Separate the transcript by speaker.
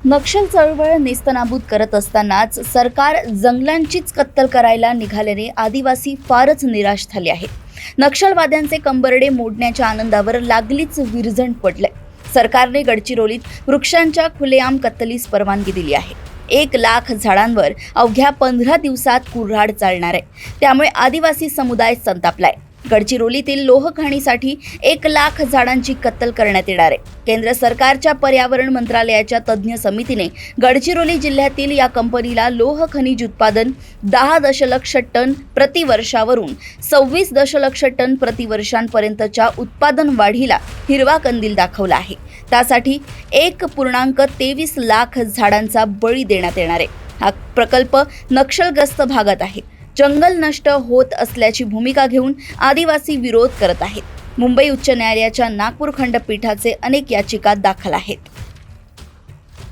Speaker 1: नक्षल चळवळ नेस्तनाबूत करत असतानाच सरकार जंगलांचीच कत्तल करायला निघाल्याने आदिवासी फारच निराश झाले आहेत। नक्षलवाद्यांचे कंबरडे मोडण्याच्या आनंदावर लागलीच विरजण पडले। सरकारने गडचिरोलीत वृक्षांच्या खुलेआम कत्तलीस परवानगी दिली आहे। 1,00,000 झाडांवर अवघ्या 15 दिवसात कुऱ्हाड चालणार आहे। त्यामुळे आदिवासी समुदाय संतापलाय। गडचिरोलीतील लोह खाणीसाठी 1,00,000 झाडांची कत्तल करण्यात येणार आहे। केंद्र सरकारच्या पर्यावरण मंत्रालयाच्या तज्ज्ञ समितीने गडचिरोली जिल्ह्यातील या कंपनीला लोह खनिज उत्पादन 10 दशलक्ष टन प्रतिवर्षावरून 26 दशलक्ष टन प्रतिवर्षांपर्यंतच्या उत्पादन वाढीला हिरवा कंदील दाखवला आहे। त्यासाठी 1.23 लाख झाडांचा बळी देण्यात येणार आहे। हा प्रकल्प नक्षलग्रस्त भागात आहे। जंगल नष्ट होत असल्याची भूमिका घेऊन आदिवासी विरोध करत आहेत। मुंबई उच्च न्यायालयाच्या नागपूर खंडपीठाचे अनेक याचिका दाखल आहेत।